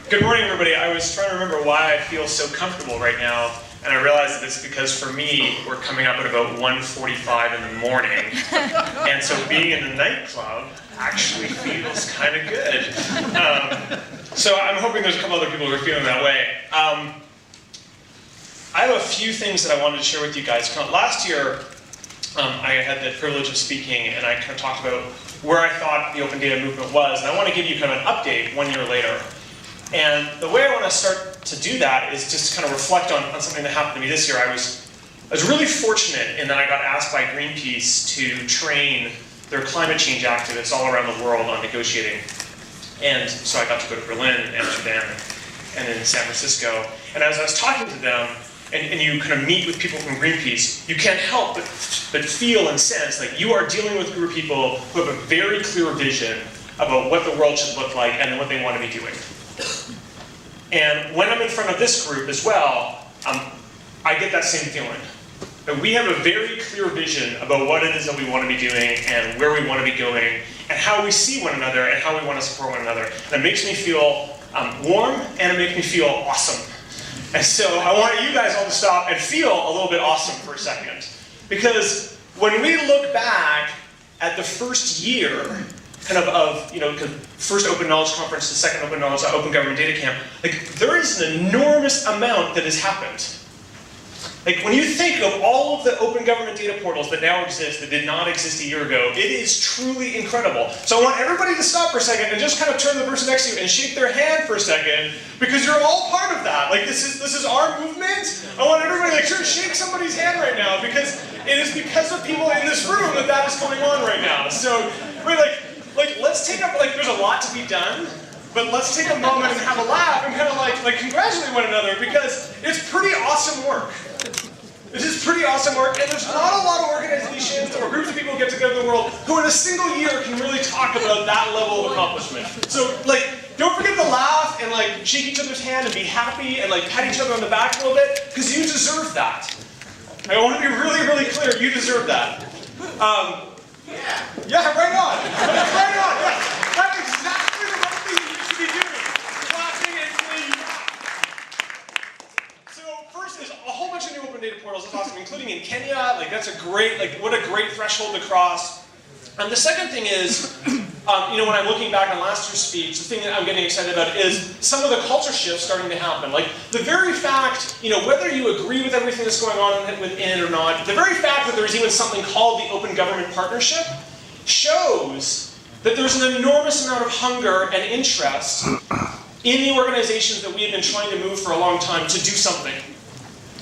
Good morning, everybody. I was trying to remember why I feel so comfortable right now, and I realized that it's because for me, we're coming up at about 1:45 in the morning, and so being in the nightclub actually feels kind of good. So I'm hoping there's a couple other people who are feeling that way. I have a few things that I wanted to share with you guys. Last year, I had the privilege of speaking, and I kind of talked about where I thought the open data movement was, and I want to give you kind of an update 1 year later. And the way I want to start to do that is just kind of reflect on something that happened to me this year. I was really fortunate in that I got asked by Greenpeace to train their climate change activists all around the world on negotiating. And so I got to go to Berlin, Amsterdam, and then San Francisco. And as I was talking to them, and you kind of meet with people from Greenpeace, you can't help but feel and sense like you are dealing with a group of people who have a very clear vision about what the world should look like and what they want to be doing. And when I'm in front of this group as well, I get that same feeling. That we have a very clear vision about what it is that we want to be doing and where we want to be going and how we see one another and how we want to support one another. And it makes me feel warm and it makes me feel awesome. And so I want you guys all to stop and feel a little bit awesome for a second. Because when we look back at the first year first Open Knowledge Conference, the second Open Knowledge, Open Government Data Camp, like there is an enormous amount that has happened. Like when you think of all of the open government data portals that now exist that did not exist a year ago, it is truly incredible. So I want everybody to stop for a second and just kind of turn to the person next to you and shake their hand for a second, because you're all part of that. Like this is our movement. I want everybody to shake somebody's hand right now, because it is because of people in this room that is going on right now. So we're like let's take up, there's a lot to be done, but let's take a moment and have a laugh and kind of like congratulate one another, because it's pretty awesome work. This is pretty awesome work, and there's not a lot of organizations or groups of people who get together in the world who in a single year can really talk about that level of accomplishment. So don't forget to laugh and shake each other's hand and be happy and pat each other on the back a little bit, because you deserve that. I want to be really, really clear, you deserve that. Yeah, right on. Right on. That's exactly the right thing you should be doing. Clapping and feeling. So first, there's a whole bunch of new open data portals. That's awesome, including in Kenya. That's a great, what a great threshold to cross. And the second thing is, when I'm looking back on last year's speech, the thing that I'm getting excited about is some of the culture shifts starting to happen. The very fact, whether you agree with everything that's going on within or not, the very fact that there's even something called the Open Government Partnership shows that there's an enormous amount of hunger and interest in the organizations that we have been trying to move for a long time to do something.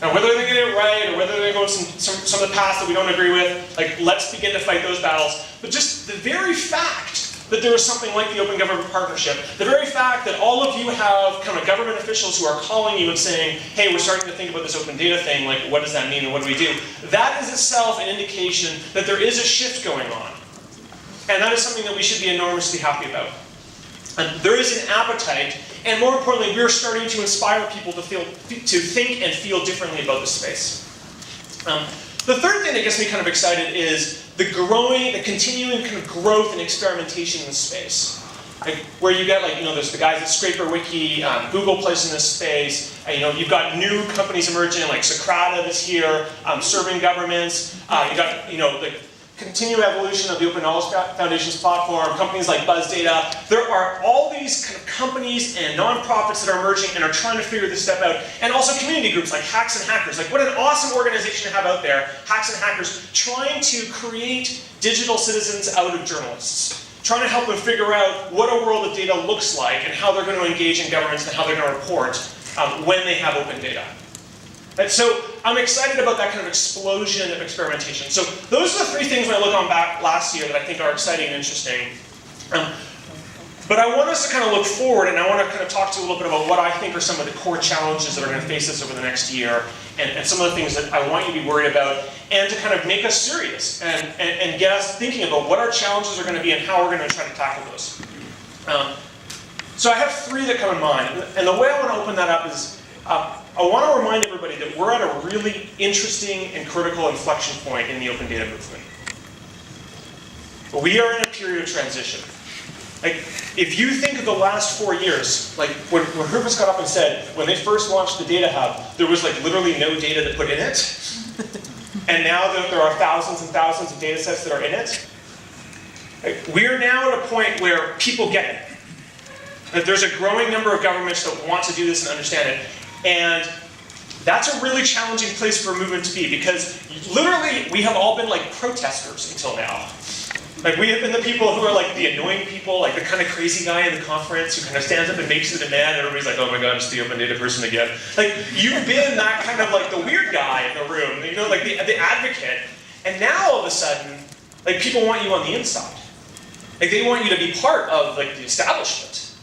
Now, whether they get it right or whether they go some of the paths that we don't agree with, let's begin to fight those battles. But just the very fact that there is something like the Open Government Partnership, the very fact that all of you have kind of government officials who are calling you and saying, hey, we're starting to think about this open data thing, what does that mean and what do we do? That is itself an indication that there is a shift going on. And that is something that we should be enormously happy about. And there is an appetite, and more importantly, we're starting to inspire people to think and feel differently about this space. The third thing that gets me kind of excited is the continuing kind of growth and experimentation in this space. Where you get there's the guys at ScraperWiki, Google plays in this space, you've got new companies emerging like Socrata that's here, serving governments, you've got the continued evolution of the Open Knowledge Foundation's platform, companies like BuzzData. There are all these kind of companies and nonprofits that are emerging and are trying to figure this stuff out. And also community groups like Hacks and Hackers. What an awesome organization to have out there, Hacks and Hackers, trying to create digital citizens out of journalists. Trying to help them figure out what a world of data looks like and how they're going to engage in governance and how they're going to report when they have open data. And so I'm excited about that kind of explosion of experimentation. So those are the three things when I look on back last year that I think are exciting and interesting. But I want us to kind of look forward, and I want to kind of talk to you a little bit about what I think are some of the core challenges that are going to face us over the next year, and some of the things that I want you to be worried about, and to kind of make us serious and get us thinking about what our challenges are going to be and how we're going to try to tackle those. So I have three that come in mind, and the way I want to open that up is I want to remind everybody that we're at a really interesting and critical inflection point in the open data movement. We are in a period of transition. Like, if you think of the last 4 years, like when Rufus got up and said, when they first launched the Data Hub, there was like literally no data to put in it. And now that there are thousands and thousands of data sets that are in it, like, we're now at a point where people get it. That there's a growing number of governments that want to do this and understand it. And that's a really challenging place for a movement to be, because literally we have all been like protesters until now. Like, we have been the people who are like the annoying people, like the kind of crazy guy in the conference who kind of stands up and makes a demand, and everybody's like, oh my god, it's the open data person again. Like, you've been that kind of like the weird guy in the room, you know, like the advocate. And now all of a sudden, like, people want you on the inside. Like, they want you to be part of like the establishment.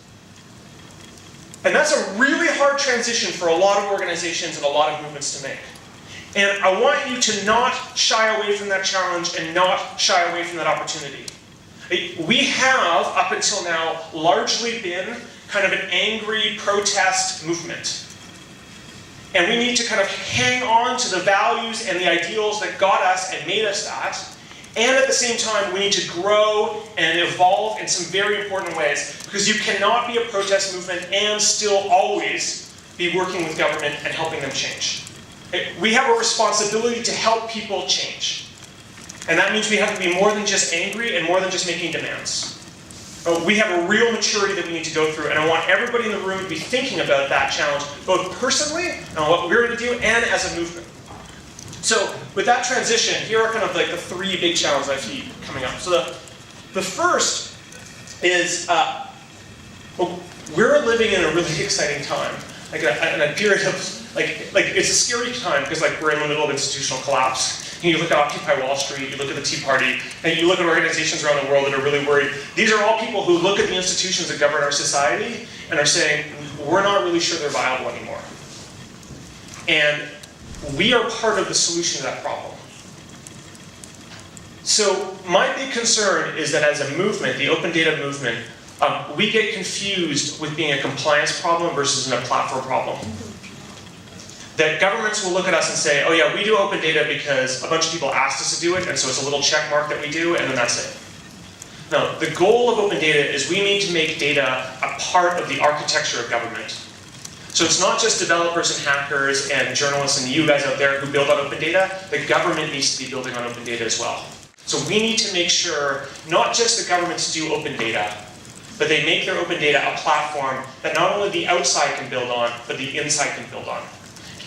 And that's a really hard transition for a lot of organizations and a lot of movements to make. And I want you to not shy away from that challenge and not shy away from that opportunity. We have, up until now, largely been kind of an angry protest movement. And we need to kind of hang on to the values and the ideals that got us and made us that. And at the same time, we need to grow and evolve in some very important ways. Because you cannot be a protest movement and still always be working with government and helping them change. We have a responsibility to help people change. And that means we have to be more than just angry and more than just making demands. We have a real maturity that we need to go through, and I want everybody in the room to be thinking about that challenge, both personally and what we're going to do, and as a movement. So with that transition, here are kind of like the 3 big challenges I see coming up. So the first is, well, we're living in a really exciting time. Like in a period of, like it's a scary time because like we're in the middle of institutional collapse. And you look at Occupy Wall Street, you look at the Tea Party, and you look at organizations around the world that are really worried. These are all people who look at the institutions that govern our society and are saying, we're not really sure they're viable anymore. And we are part of the solution to that problem. So my big concern is that as a movement, the open data movement, we get confused with being a compliance problem versus a platform problem. That governments will look at us and say, oh yeah, we do open data because a bunch of people asked us to do it, and so it's a little check mark that we do, and then that's it. No, the goal of open data is we need to make data a part of the architecture of government. So it's not just developers and hackers and journalists and you guys out there who build on open data, the government needs to be building on open data as well. So we need to make sure not just the governments do open data, but they make their open data a platform that not only the outside can build on, but the inside can build on.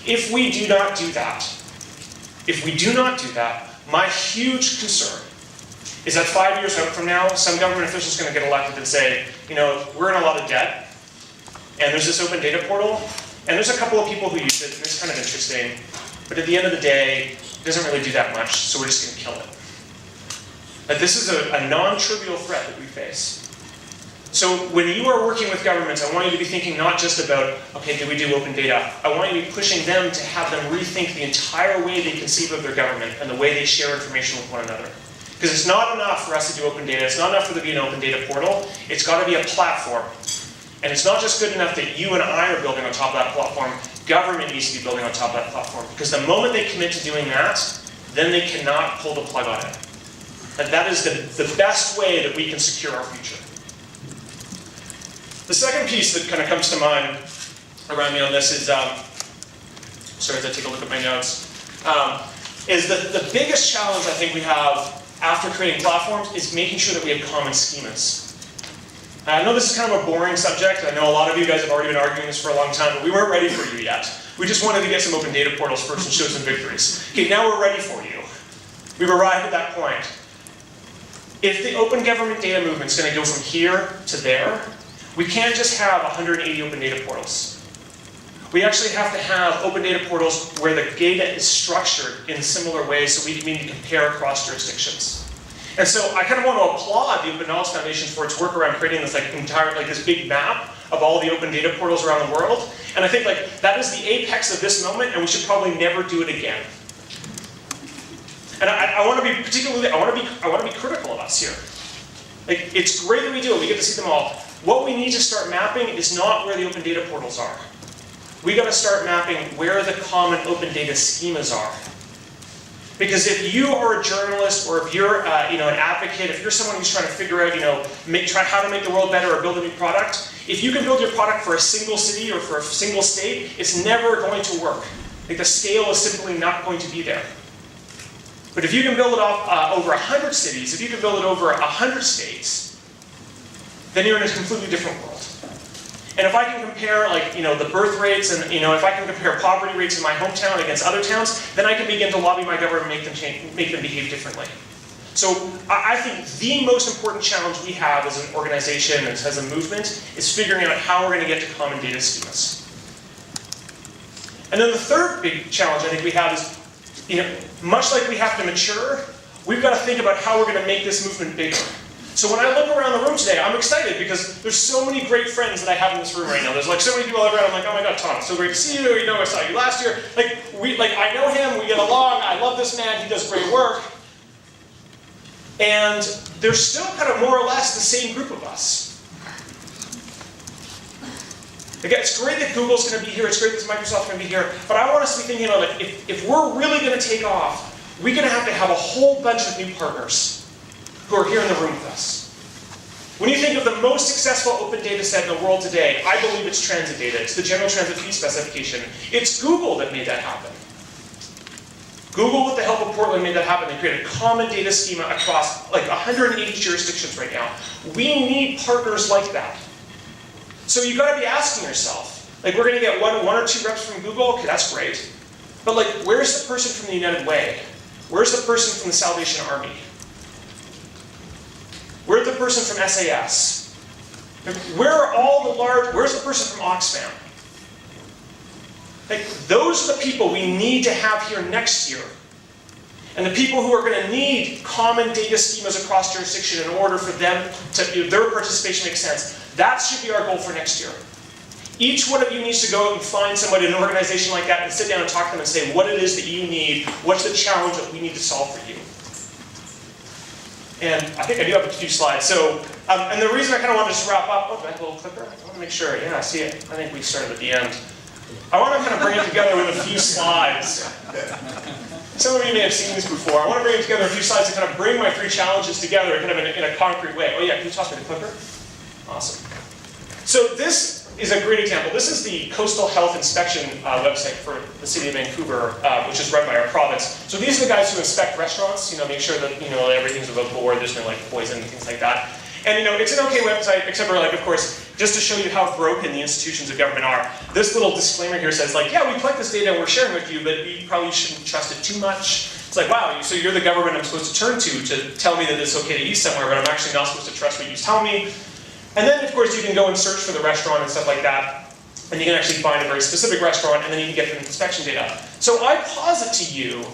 If we do not do that, my huge concern is that 5 years out from now, some government official is going to get elected and say, you know, we're in a lot of debt, and there's this open data portal, and there's a couple of people who use it, and it's kind of interesting, but at the end of the day, it doesn't really do that much, so we're just going to kill it. But this is a non-trivial threat that we face. So when you are working with governments, I want you to be thinking not just about, okay, do we do open data? I want you to be pushing them to have them rethink the entire way they conceive of their government and the way they share information with one another. Because it's not enough for us to do open data. It's not enough for there to be an open data portal. It's got to be a platform. And it's not just good enough that you and I are building on top of that platform. Government needs to be building on top of that platform. Because the moment they commit to doing that, then they cannot pull the plug on it. And that is the best way that we can secure our future. The second piece that kind of comes to mind around me on this is, sorry as I take a look at my notes, is that the biggest challenge I think we have after creating platforms is making sure that we have common schemas. I know this is kind of a boring subject. I know a lot of you guys have already been arguing this for a long time, but we weren't ready for you yet. We just wanted to get some open data portals first and show some victories. Okay, now we're ready for you. We've arrived at that point. If the open government data movement is going to go from here to there, we can't just have 180 open data portals. We actually have to have open data portals where the data is structured in similar ways so we can compare across jurisdictions. And so I kind of want to applaud the Open Knowledge Foundation for its work around creating this this big map of all the open data portals around the world. And I think that is the apex of this moment, and we should probably never do it again. And I want to be particularly, I want to be critical of us here. It's great that we do it. We get to see them all. What we need to start mapping is not where the open data portals are. We got to start mapping where the common open data schemas are. Because if you are a journalist, or if you're an advocate, if you're someone who's trying to figure out how to make the world better or build a new product, if you can build your product for a single city or for a single state, it's never going to work. Like, the scale is simply not going to be there. But if you can build it off over 100 cities, if you can build it over 100 states, then you're in a completely different world. And if I can compare, the birth rates, and if I can compare poverty rates in my hometown against other towns, then I can begin to lobby my government and make them behave differently. So I think the most important challenge we have as an organization, as a movement, is figuring out how we're going to get to common data schemas. And then the third big challenge I think we have is, much like we have to mature, we've got to think about how we're going to make this movement bigger. So when I look around the room today, I'm excited because there's so many great friends that I have in this room right now. There's so many people around. I'm like, oh my God, Tom, it's so great to see you. I saw you last year. I know him. We get along. I love this man. He does great work. And there's still kind of more or less the same group of us. Again, it's great that Google's going to be here. It's great that Microsoft's going to be here. But I want us to be thinking about, if we're really going to take off, we're going to have a whole bunch of new partners who are here in the room with us. When you think of the most successful open data set in the world today, I believe it's transit data. It's the General Transit Fee Specification. It's Google that made that happen. Google, with the help of Portland, made that happen. They created a common data schema across 180 jurisdictions right now. We need partners like that. So you've got to be asking yourself, we're going to get one or two reps from Google? Okay, that's great. But where's the person from the United Way? Where's the person from the Salvation Army? Where's the person from SAS? Where's the person from Oxfam? Those are the people we need to have here next year. And the people who are going to need common data schemas across jurisdiction in order for them to, their participation make sense. That should be our goal for next year. Each one of you needs to go and find somebody in an organization like that and sit down and talk to them and say what it is that you need, what's the challenge that we need to solve for you. And I think I do have a few slides. So, and the reason I kind of wanted to wrap up, do I have a little clicker? I want to make sure, yeah, I see it. I think we started at the end. I want to kind of bring it together with a few slides. Some of you may have seen these before. I want to bring together a few slides to kind of bring my three challenges together kind of in a concrete way. Oh yeah, can you toss me the clicker? Awesome. So this is a great example. This is the Coastal Health Inspection website for the city of Vancouver, which is run by our province. So these are the guys who inspect restaurants, make sure that everything's above board, there's no poison and things like that. And it's an okay website, except for of course, just to show you how broken the institutions of government are. This little disclaimer here says yeah, we collect this data and we're sharing with you, but you probably shouldn't trust it too much. It's wow, so you're the government I'm supposed to turn to tell me that it's okay to eat somewhere, but I'm actually not supposed to trust what you tell me. And then, of course, you can go and search for the restaurant and stuff like that, and you can actually find a very specific restaurant, and then you can get the inspection data. So I posit to you,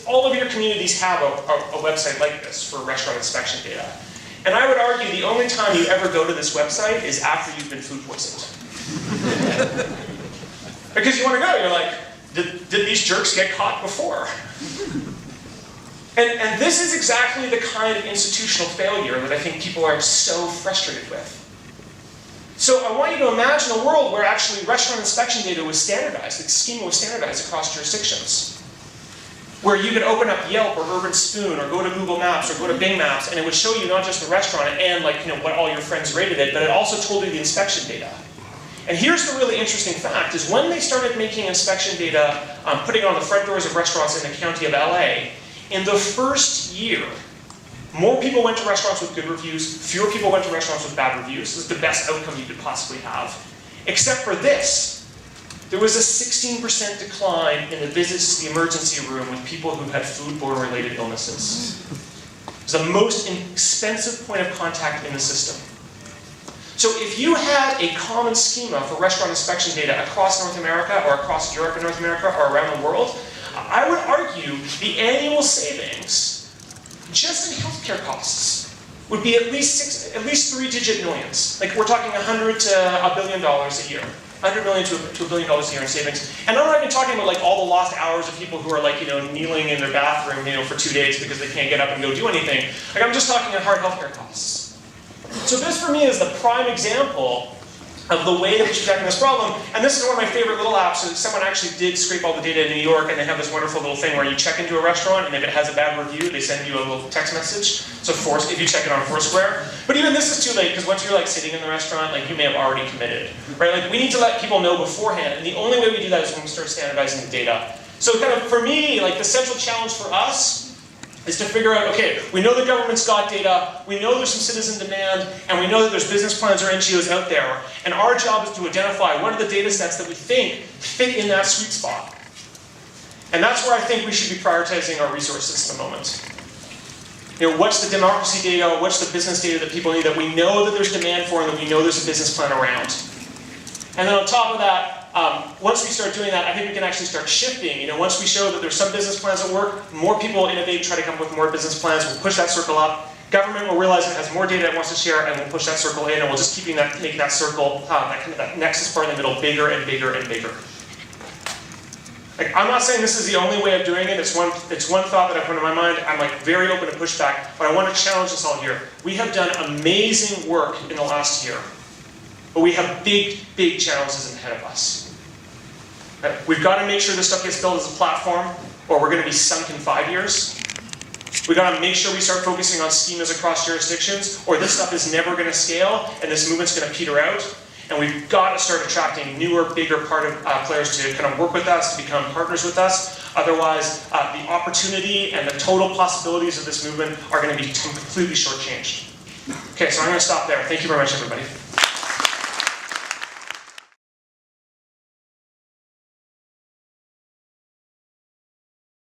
all of your communities have a website like this for restaurant inspection data. And I would argue the only time you ever go to this website is after you've been food poisoned. Because you want to go, you're did these jerks get caught before? And this is exactly the kind of institutional failure that I think people are so frustrated with. So I want you to imagine a world where actually restaurant inspection data was standardized, the schema was standardized across jurisdictions. Where you could open up Yelp or Urban Spoon or go to Google Maps or go to Bing Maps and it would show you not just the restaurant and what all your friends rated it, but it also told you the inspection data. And here's the really interesting fact, is when they started making inspection data, putting it on the front doors of restaurants in the county of LA, in the first year, more people went to restaurants with good reviews, fewer people went to restaurants with bad reviews. This is the best outcome you could possibly have. Except for this, there was a 16% decline in the visits to the emergency room with people who had foodborne related illnesses. It was the most expensive point of contact in the system. So if you had a common schema for restaurant inspection data across North America or across Europe and North America or around the world, I would argue the annual savings, just in healthcare costs, would be at least three-digit millions. We're talking $100 to $1 billion a year. $100 million to $1 billion a year in savings. And I'm not even talking about all the lost hours of people who are kneeling in their bathroom for 2 days because they can't get up and go do anything. I'm just talking about hard healthcare costs. So this for me is the prime example of the way that we should tackle this problem. And this is one of my favorite little apps. So someone actually did scrape all the data in New York, and they have this wonderful little thing where you check into a restaurant, and if it has a bad review, they send you a little text message. So if you check it on Foursquare. But even this is too late, because once you're like sitting in the restaurant, like you may have already committed, right? Like we need to let people know beforehand, and the only way we do that is when we start standardizing the data. So kind of for me, like the central challenge for us is to figure out, okay, we know the government's got data, we know there's some citizen demand, and we know that there's business plans or NGOs out there, and our job is to identify what are the data sets that we think fit in that sweet spot. And that's where I think we should be prioritizing our resources at the moment. You know, what's the democracy data, what's the business data that people need that we know that there's demand for and that we know there's a business plan around. And then on top of that, once we start doing that, I think we can actually start shifting. You know, once we show that there's some business plans at work, more people innovate, try to come up with more business plans, we'll push that circle up. Government will realize it has more data it wants to share, and we'll push that circle in, and we'll just keep making that circle, that nexus part in the middle bigger and bigger and bigger. Like, I'm not saying this is the only way of doing it. It's one thought that I put in my mind. I'm like very open to pushback, but I want to challenge us all here. We have done amazing work in the last year, but we have big, big challenges ahead of us. We've got to make sure this stuff gets built as a platform, or we're going to be sunk in 5 years. We've got to make sure we start focusing on schemas across jurisdictions, or this stuff is never going to scale, and this movement's going to peter out. And we've got to start attracting newer, bigger players to kind of work with us, to become partners with us. Otherwise, the opportunity and the total possibilities of this movement are going to be completely shortchanged. Okay, so I'm going to stop there. Thank you very much, everybody.